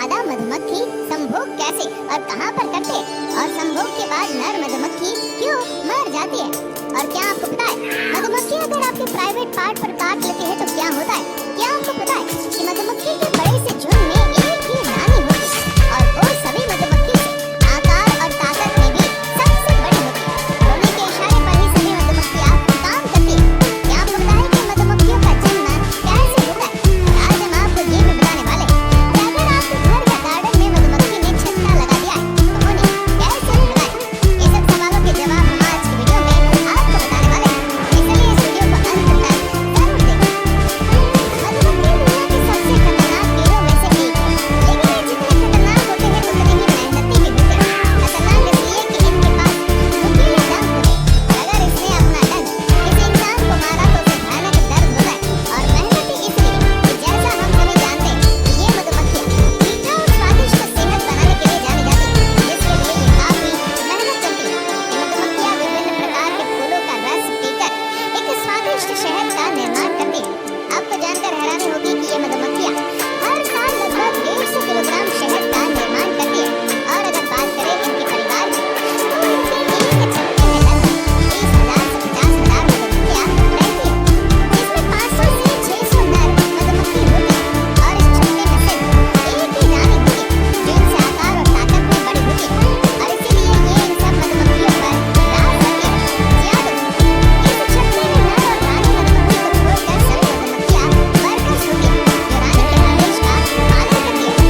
मादा मधुमक्खी संभोग कैसे और कहां पर करते हैं और संभोग के बाद नर मधुमक्खी क्यों मर जाती है। और क्या आपको पता है मधुमक्खी अगर आपके प्राइवेट पार्ट पर काट लेती है तो क्या होता है। क्या आपको पता है कि मधुमक्खी के बड़े से झुंड में एक ही रानी होती है और वो सभी मधुमक्खी से आकार और ताकत में भी सबसे बड़ी होती है। रोने के इशारे पर ही सभी मधुमक्खियां काम करती है। क्या आपको पता है कि मधुमक्खियों का जन्म कैसे होता है। आज हम आपको ये भी बताने वाले हैं कि अगर आपके घर या गार्डन में मधुमक्खी ने छत्ता लगा दिया है तो उन्हें कैसे भगाएं। ये सब सवालों के जवाब हम आज की वीडियो में आपको बताने वाले हैं, इसलिए इस वीडियो को अंत तक जरूर देखें। मधुमक्खी दुनिया के सबसे खतरनाक कीड़ों में से एक है, लेकिन ये जितने खतरनाक होते हैं उतने ही मेहनती भी होते हैं। खतरनाक इसलिए कि इनके पास नुकीले डंक होते हैं। अगर इसने अपना डंक किसी इंसान को मारा तो उसे भयानक दर्द होता है। और मेहनती इसलिए कि जैसा हम सभी जानते हैं कि ये मधुमक्खियां मीठा और स्वादिष्ट सेहत बनाने के लिए जानी जाती है, जिसके लिए ये काफी मेहनत करती है। ये मधुमक्खियां विभिन्न प्रकार के फूलों का रस पीकर एक स्वादिष्ट शहद का निर्माण करती है। आपको जानकर हैरानी होगी कि ये मधुमक्खियां हर साल लगभग 150 किलोग्राम शहद का निर्माण करती है। और अगर बात करें इनके परिवार की तो इनके एक छत्ते में लगभग 30,000 से 50,000 मधुमक्खियां रहती है, जिसमें 500 से 600 नर मधुमक्खी होती है। और इस छत्ते में सिर्फ एक ही रानी होती है जो इनसे आकार और ताकत में बड़ी होती है और इसीलिए ये इन सब मधुमक्खियों पर राज करती है। जी हाँ दोस्तों, इस छत्ते में नर और रानी मधुमक्खी को छोड़कर सभी मधुमक्खियां वर्कर्स होती है जो रानी के आदेश का पालन करती है।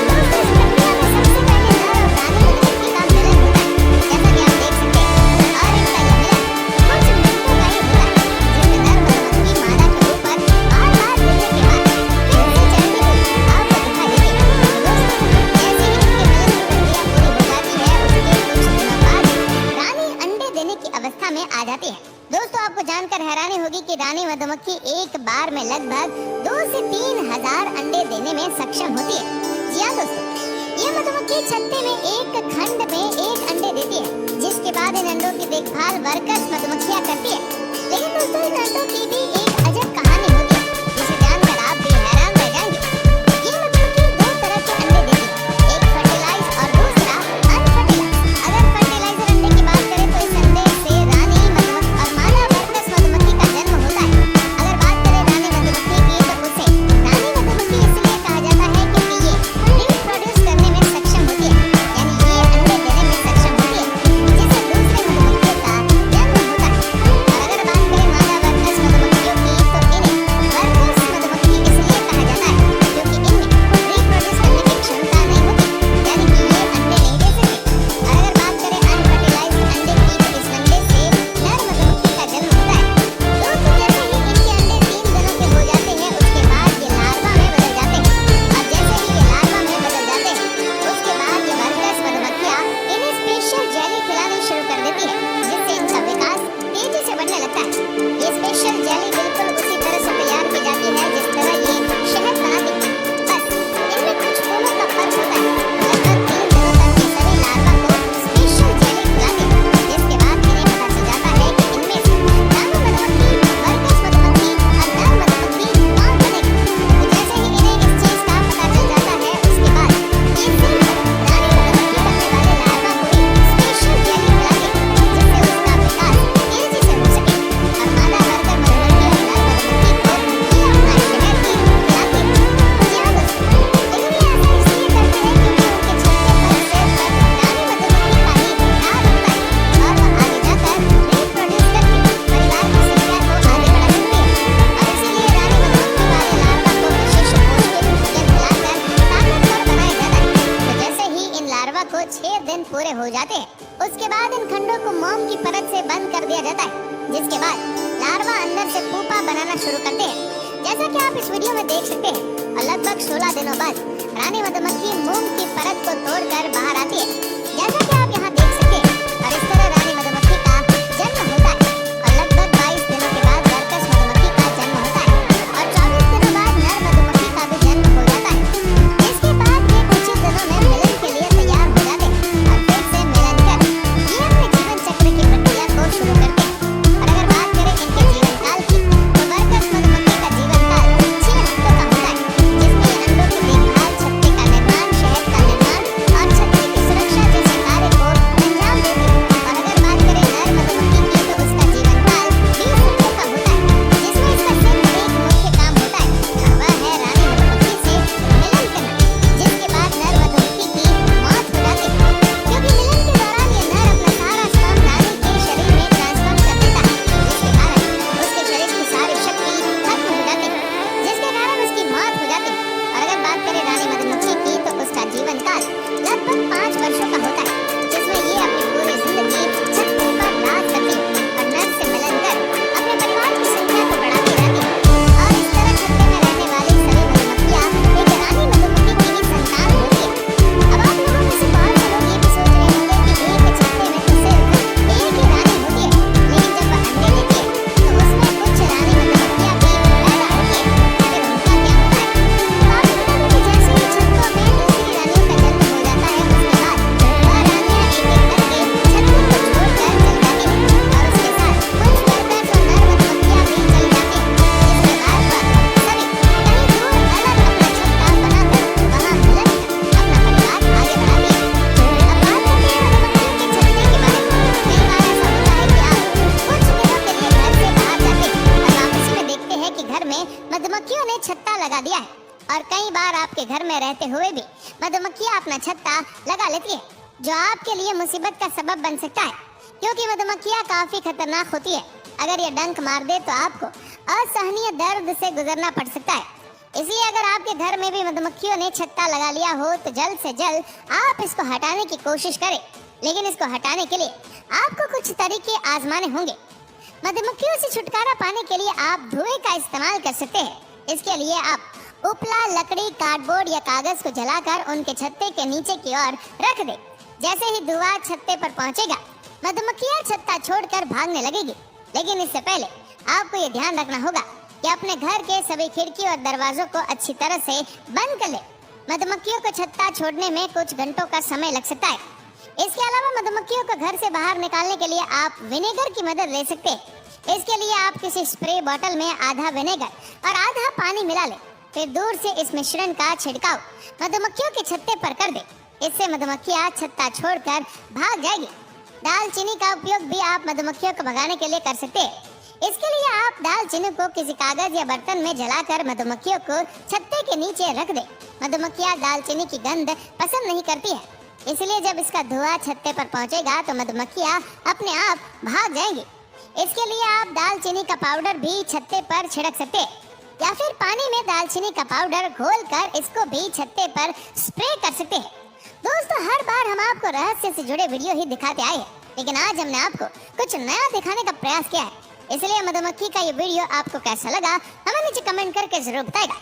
दोस्तों, इस प्रक्रिया में सबसे पहले नर और रानी मधुमक्खी का मिलन होता है, जैसा कि आप देख सकते हैं। और इनका ये मिलन कुछ मिनटों का ही होता है, जिसमें नर मधुमक्खी मादा के ऊपर बार-बार गिरने के बाद फिर से चढ़ती हुई आपको दिखाई देती है। दोस्तों, जैसे ही इनके मिलन की प्रक्रिया पूरी हो जाती है उसके कुछ दिनों बाद रानी अंडे देने की अवस्था में आ जाती है। दोस्तों, आपको जानकर हैरानी होगी कि रानी मधुमक्खी एक बार में लगभग 2 से 3,000 अंडे देने में सक्षम होती है। जी हाँ दोस्तों, ये मधुमक्खी छत्ते में एक खंड में एक अंडे देती है, जिसके बाद इन अंडों की देखभाल वर्कर्स मधुमक्खियां करती है। लेकिन दोस्तों, इन अंडों की भी एक अजब कहानी होती है, जिसे जानकर आप भी हैरान रह जाएंगे। ये मधुमक्खी 2 तरह के अंडे देती है, एक फर्टिलाइज और दूसरा अनफर्टिलाइज। अगर फर्टिलाइजर अंडे की बात करें तो इस अंडे से रानी मधुमक्खी और मादा वर्कर्स मधुमक्खी का जन्म होता है। अगर बात करें रानी मधुमक्खी की तो उसे रानी मधुमक्खी इसलिए कहा जाता है क्योंकि ये रिप्रोड्यूस करने में सक्षम होती है, यानी ये अंडे देने में सक्षम होती है, जिससे दूसरे मधुमक्खियों का जन्म होता है। और अगर बात करें मादा वर्कर्स मधुमक्खियों की तो इन्हें वर्कर्स मधुमक्खी इसलिए कहा जाता है क्योंकि इनमें रिप्रोड्यूस करने की क्षमता नहीं होती, यानी कि ये अंडे नहीं दे सकते। और अगर बात करें अनफर्टिलाइज्ड अंडे की तो इस अंडे से नर मधुमक्खी का जन्म होता है। दोस्तों, जैसे ही इनके अंडे 3 दिनों के हो जाते हैं उसके बाद ये लार्वा में बदल जाते हैं। और जैसे ही ये लार्वा में बदल जाते हैं उसके बाद ये वर्कर्स मधुमक्खियां इन्हें स्पेशल जेली खिलानी शुरू कर देती है, जिससे इनका विकास तेजी से बढ़ने लगता है। ये स्पेशल जेली बिल्कुल उसी तरह से तैयार की जाती है जिस तरह ये शहद बनाती है, बस इनमें कुछ फूलों का फर्क होता है। लगभग 3 दिनों तक ये सभी लार्वा को स्पेशल जेली खिलाती है, जिसके बाद इन्हें पता चल जाता है कि इनमें से रानी मधुमक्खी, वर्कर्स मधुमक्खी और नर मधुमक्खी कौन बनेगी। तो जैसे ही इन्हें इस चीज का पता चल जाता है उसके बाद ये सिर्फ रानी मधुमक्खी बनने वाले लार्वा को ही स्पेशल जेली खिलाती है, जिससे उसका विकास तेजी से हो सके। और मादा वर्कर मधुमक्खी और नर मधुमक्खी को ये अपना शहद भी खिलाती है। जी हाँ दोस्तों, लेकिन ये ऐसा इसलिए करते हैं क्योंकि उनके छत्ते पर सिर्फ रानी मधुमक्खी का ही राज होता है और वो आगे जाकर रिप्रोड्यूस करके परिवार की संख्या को आगे बढ़ा सकती है। और इसीलिए रानी मधुमक्खी वाले लार्वा को विशेष पौष्टिक भोजन खिलाकर ताकतवर बनाया जाता है। तो जैसे ही इन लार्वा को 6 दिन पूरे हो जाते हैं उसके बाद इन खंडों को मोम की परत से बंद कर दिया जाता है, जिसके बाद लार्वा अंदर से पुपा बनाना शुरू करते हैं, जैसा कि आप इस वीडियो में देख सकते हैं। और लगभग 16 दिनों बाद रानी मधुमक्खी मोम की परत को तोड़कर बाहर आती है, जैसा कि आप यहाँ देख सकते हैं। और इस तरह रानी मधुमक्खी का जन्म होता है। और लगभग 22 दिनों के बाद वर्कर्स मधुमक्खी का जन्म होता है और 24 दिनों बाद नर मधुमक्खी का भी जन्म हो जाता है। इसके बाद ये कुछ ही दिनों में मिलन के लिए तैयार हो जाते हैं और फिर से मिलन कर ये अपने जीवन चक्र की प्रक्रिया को शुरू करते हैं। और अगर बात करें इनके जीवन काल की तो वर्कर्स मधुमक्खी का जीवन काल 6 हफ्तों का होता है, जिसमें ये अंडों की देखभाल, छत्ते का निर्माण, में रहते हुए भी मधुमक्खियाँ अपना छत्ता लगा लेती है, जो आपके लिए मुसीबत का सबब बन सकता है, क्योंकि मधुमक्खियाँ काफी खतरनाक होती है। अगर ये डंक मार दे तो आपको असहनीय दर्द से गुजरना पड़ सकता है। इसलिए अगर आपके घर में भी मधुमक्खियों ने छत्ता लगा लिया हो तो जल्द से जल्द आप इसको हटाने की कोशिश करें। लेकिन इसको हटाने के लिए आपको कुछ तरीके आजमाने होंगे। मधुमक्खियों से छुटकारा पाने के लिए आप धुएं का इस्तेमाल कर सकते हैं। इसके लिए आप उपला, लकड़ी, कार्डबोर्ड या कागज को जलाकर उनके छत्ते के नीचे की ओर रख दें। जैसे ही धुआं छत्ते पर पहुंचेगा, मधुमक्खियां छत्ता छोड़कर भागने लगेगी। लेकिन इससे पहले आपको ये ध्यान रखना होगा कि अपने घर के सभी खिड़की और दरवाजों को अच्छी तरह से बंद कर ले। मधुमक्खियों को छत्ता छोड़ने में कुछ घंटों का समय लग सकता है। इसके अलावा मधुमक्खियों को घर से बाहर निकालने के लिए आप विनेगर की मदद ले सकते हैं। इसके लिए आप किसी स्प्रे बोतल में आधा विनेगर और आधा पानी मिला लें। फिर दूर से इस मिश्रण का छिड़काव मधुमक्खियों के छत्ते पर कर दें। इससे मधुमक्खियां छत्ता छोड़कर भाग जाएगी। दालचीनी का उपयोग भी आप मधुमक्खियों को भगाने के लिए कर सकते हैं। इसके लिए आप दालचीनी को किसी कागज या बर्तन में जलाकर मधुमक्खियों को छत्ते के नीचे रख दें। मधुमक्खियां दालचीनी की गंध पसंद नहीं करती है, इसलिए जब इसका धुआं छत्ते पर पहुंचेगा तो मधुमक्खियां अपने आप भाग जाएंगी। इसके लिए आप दालचीनी का पाउडर भी छत्ते पर छिड़क सकते हैं, या फिर पानी में दालचीनी का पाउडर घोलकर इसको भी छत्ते पर स्प्रे कर सकते हैं। दोस्तों, हर बार हम आपको रहस्य से जुड़े वीडियो ही दिखाते आए हैं, लेकिन आज हमने आपको कुछ नया दिखाने का प्रयास किया है। इसलिए मधुमक्खी का ये वीडियो आपको कैसा लगा हमें नीचे कमेंट करके जरूर बताएगा।